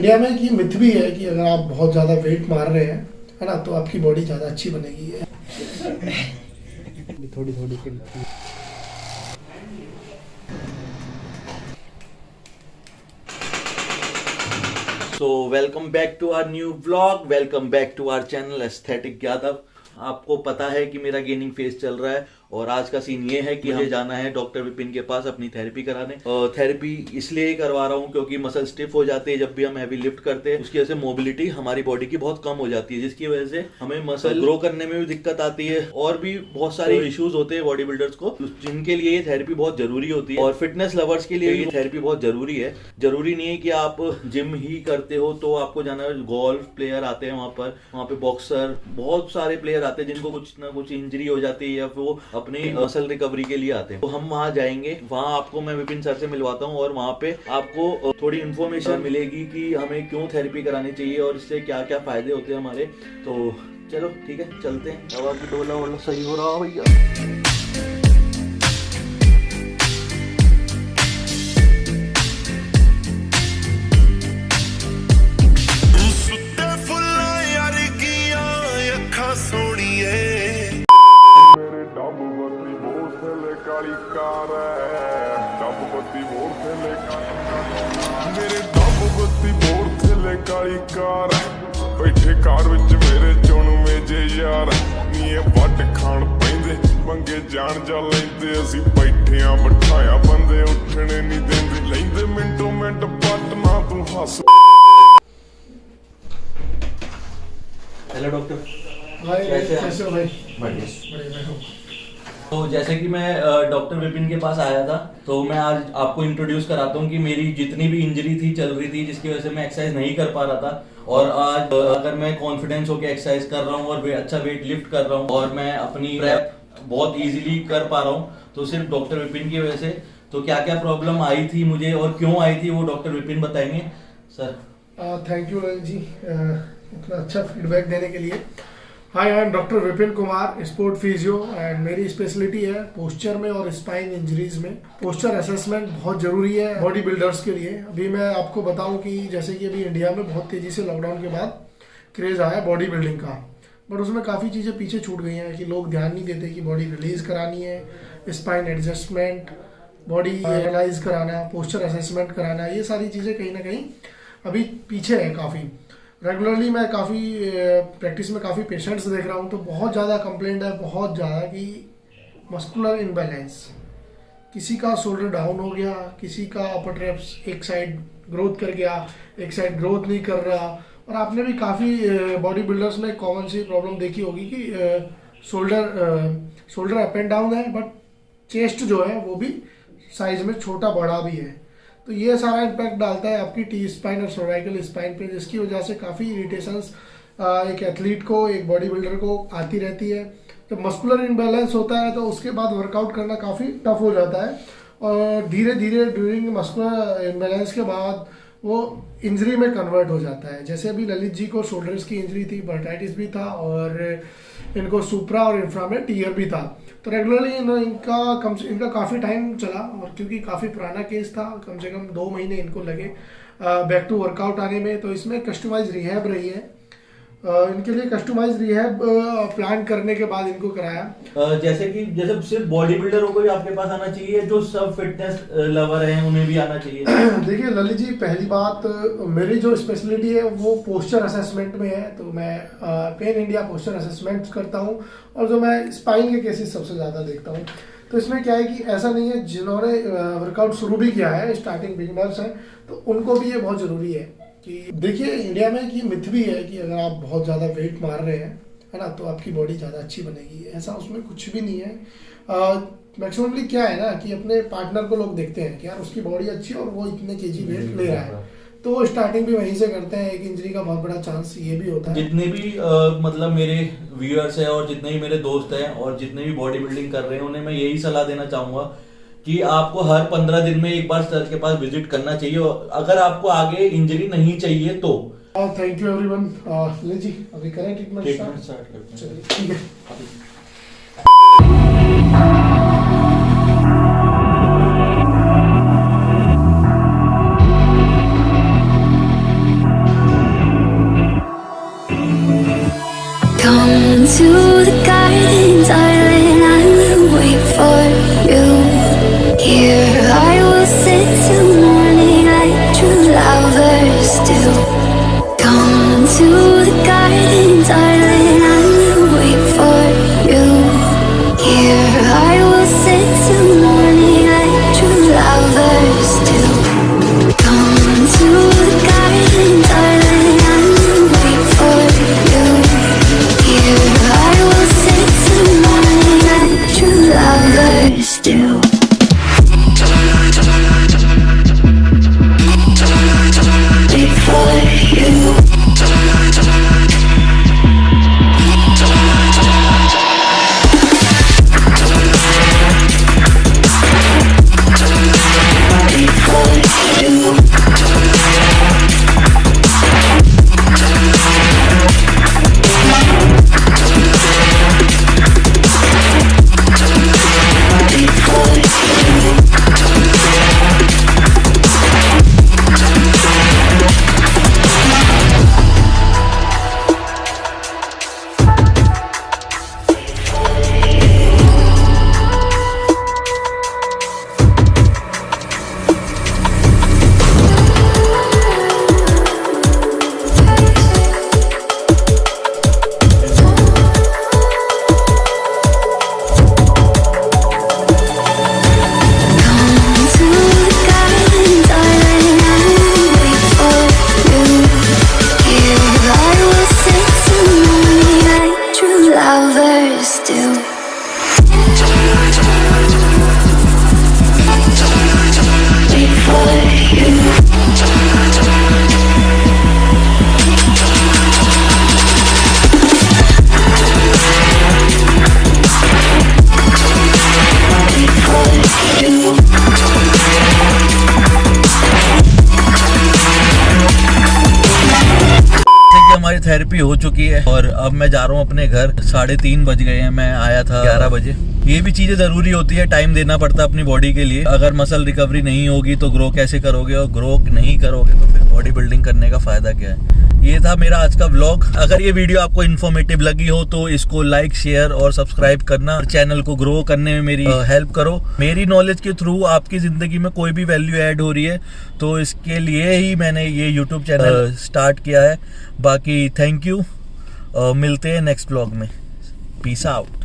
India में कि myth भी है कि अगर आप बहुत ज़्यादा वेट मार रहे हैं, है ना, तो आपकी बॉडी ज़्यादा अच्छी बनेगी। थोड़ी थोड़ी So welcome back to our new vlog, welcome back to our channel Aesthetic Yadav. आपको पता है कि मेरा गेनिंग फेज चल रहा है और आज का सीन ये है कि मुझे जाना है डॉक्टर विपिन के पास अपनी थेरेपी कराने। और थेरेपी इसलिए करवा रहा हूँ क्योंकि मसल स्टिफ हो जाती है जब भी हम हैवी लिफ्ट करते हैं। उसकी वजह से मोबिलिटी हमारी बॉडी की बहुत कम हो जाती है, जिसकी वजह से हमें मसल ग्रो करने में भी दिक्कत आती है और भी बहुत सारे इश्यूज होते हैं बॉडी बिल्डर्स को, जिनके लिए ये थेरेपी बहुत जरूरी होती है। और फिटनेस लवर्स के लिए ये थेरेपी बहुत जरूरी है। जरूरी नहीं है कि आप जिम ही करते हो तो आपको जाना है। गोल्फ प्लेयर आते हैं वहाँ पे बॉक्सर, बहुत सारे प्लेयर आते हैं जिनको कुछ ना कुछ इंजरी हो जाती है या फिर वो अपनी मसल रिकवरी के लिए आते हैं। तो हम वहाँ जाएंगे, वहाँ आपको मैं विपिन सर से मिलवाता हूँ और वहाँ पे आपको थोड़ी इन्फॉर्मेशन मिलेगी कि हमें क्यों थेरेपी करानी चाहिए और इससे क्या क्या फायदे होते हैं हमारे। तो चलो ठीक है, चलते हैं। दवा की डोला वोला सही हो रहा भैया। ਕਾਲੀ ਕਾਰ ਬੈਠੇ ਕਾਰ ਵਿੱਚ ਮੇਰੇ ਚੁਣਵੇਂ ਜੇ ਯਾਰ ਨੀਏ ਵੱਟ ਖਾਣ ਪੈਂਦੇ ਮੰਗੇ ਜਾਣ ਜਾ ਲੈਂਦੇ ਅਸੀਂ ਬੈਠਿਆਂ ਬਿਠਾਇਆ ਬੰਦੇ ਉੱਠਣੇ ਨਹੀਂ ਦਿੰਦੇ ਲੈਂਦੇ ਮਿੰਟੋ ਮਿੰਟ ਪੱਟ ਨਾ ਤੂੰ ਹੱਸ। हेलो डॉक्टर, कैसे हो भाई? बढ़िया। तो जैसे कि मैं डॉक्टर विपिन के पास आया था, तो मैं आज आपको इंट्रोड्यूस कराता हूँ कि मेरी जितनी भी इंजरी थी चल रही थी जिसकी वजह से मैं एक्सरसाइज नहीं कर पा रहा था, और आज अगर मैं कॉन्फिडेंस होकर एक्सरसाइज कर रहा हूँ और अच्छा वेट लिफ्ट कर रहा हूँ और मैं अपनी प्रेप बहुत इजीली कर पा रहा हूँ, तो सिर्फ डॉक्टर विपिन की वजह से। तो क्या क्या प्रॉब्लम आई थी मुझे और क्यों आई थी वो डॉक्टर विपिन बताएंगे। Sir thank you Lalit ji इतना अच्छा फीडबैक देने के लिए। Hi, I am doctor Vipin Kumar, sport physio, and मेरी स्पेशलिटी है पोस्चर में और स्पाइन इंजरीज में। पोस्चर असेसमेंट बहुत जरूरी है बॉडी बिल्डर्स के लिए। अभी मैं आपको बताऊं कि जैसे कि अभी इंडिया में बहुत तेजी से लॉकडाउन के बाद क्रेज आया बॉडी बिल्डिंग का, बट उसमें काफ़ी चीज़ें पीछे छूट गई हैं कि लोग ध्यान नहीं देते कि बॉडी रिलीज करानी है, स्पाइन एडजस्टमेंट, बॉडी एनालाइज कराना, पोस्चर असेसमेंट कराना, ये सारी चीज़ें कहीं ना कहीं अभी पीछे है काफ़ी। रेगुलरली मैं काफ़ी प्रैक्टिस में काफ़ी पेशेंट्स देख रहा हूँ, तो बहुत ज़्यादा कंप्लेंट है, बहुत ज़्यादा, कि मस्कुलर इम्बैलेंस, किसी का शोल्डर डाउन हो गया, किसी का अपर ट्रैप्स एक साइड ग्रोथ कर गया, एक साइड ग्रोथ नहीं कर रहा। और आपने भी काफ़ी बॉडी बिल्डर्स में कॉमन सी प्रॉब्लम देखी होगी कि शोल्डर अप एंड डाउन है, बट चेस्ट जो है वो भी साइज में छोटा बड़ा भी है। तो ये सारा इम्पैक्ट डालता है आपकी टी स्पाइन और सर्वाइकल स्पाइन पे, जिसकी वजह से काफ़ी इरिटेशंस एक एथलीट को, एक बॉडी बिल्डर को आती रहती है। जब मस्कुलर इम्बैलेंस होता है तो उसके बाद वर्कआउट करना काफ़ी टफ हो जाता है, और धीरे धीरे ड्यूरिंग मस्कुलर इम्बैलेंस के बाद वो इंजरी में कन्वर्ट हो जाता है। जैसे अभी ललित जी को शोल्डर्स की इंजरी थी, बर्टाइटिस भी था, और इनको सुप्रा और इंफ्रा में टीयर भी था। तो रेगुलरली इनका काफ़ी टाइम चला, और क्योंकि काफ़ी पुराना केस था, कम से कम 2 महीने इनको लगे बैक टू वर्कआउट आने में। तो इसमें कस्टमाइज रिहैब रही है, इनके लिए कस्टमाइज रिहैब प्लान करने के बाद इनको कराया। जैसे सिर्फ बॉडी बिल्डरों को ही आपके पास आना चाहिए, जो सब फिटनेस लवर हैं उन्हें भी आना चाहिए? देखिए ललित जी, पहली बात, मेरी जो स्पेशलिटी है वो पोस्चर असेसमेंट में है, तो मैं पेन इंडिया पोस्चर असेसमेंट करता हूँ, और जो मैं स्पाइन के केसेस सबसे ज़्यादा देखता हूँ। तो इसमें क्या है कि ऐसा नहीं है, जिन्होंने वर्कआउट शुरू भी किया है, स्टार्टिंग बिगिनर्स हैं, तो उनको भी ये बहुत ज़रूरी है कि देखिए इंडिया में कि मिथ भी है कि अगर आप बहुत ज़्यादा वेट मार रहे हैं, है ना, तो आपकी बॉडी ज़्यादा अच्छी बनेगी। ऐसा उसमें कुछ भी नहीं है। मैक्सिममली क्या है ना कि अपने पार्टनर को लोग देखते हैं कि यार उसकी बॉडी अच्छी है और वो इतने केजी वेट ले रहा है, तो वो स्टार्टिंग भी वहीं से करते हैं। एक इंजरी का बहुत बड़ा चांस ये भी होता है। जितने भी मतलब मेरे व्यूअर्स हैं और जितने भी मेरे दोस्त हैं और जितने भी बॉडी बिल्डिंग कर रहे हैं, उन्हें मैं यही सलाह देना चाहूँगा कि आपको हर 15 दिन में एक बार सर के पास विजिट करना चाहिए, अगर आपको आगे इंजरी नहीं चाहिए तो। Thank you everyone. ले जी, अभी करें ट्रीटमेंट स्टार्ट करते हैं। ठीक है। to the garden, darling, I will wait for you. Here I will sit till morning like true lovers do. Come to the garden, darling, I will wait for you. Here I will sit till morning like true lovers do. Come to the garden, darling, I will wait for you. Here I will sit till morning like true lovers do. Wait for you. हमारी therapy हो चुकी है और अब मैं जा रहा हूँ अपने घर। 3:30 बज गए हैं, मैं आया था 11 बजे। ये भी चीजें जरूरी होती है, टाइम देना पड़ता है अपनी बॉडी के लिए। अगर मसल रिकवरी नहीं होगी तो ग्रो कैसे करोगे, और ग्रो नहीं करोगे तो फिर बॉडी बिल्डिंग करने का फायदा क्या है। ये था मेरा आज का व्लॉग। अगर ये वीडियो आपको इन्फॉर्मेटिव लगी हो तो इसको लाइक, शेयर और सब्सक्राइब करना, और चैनल को ग्रो करने में मेरी हेल्प करो। मेरी नॉलेज के थ्रू आपकी जिंदगी में कोई भी वैल्यू ऐड हो रही है तो इसके लिए ही मैंने ये यूट्यूब चैनल स्टार्ट किया है। बाकी थैंक यू, मिलते हैं नेक्स्ट व्लॉग में। Peace out.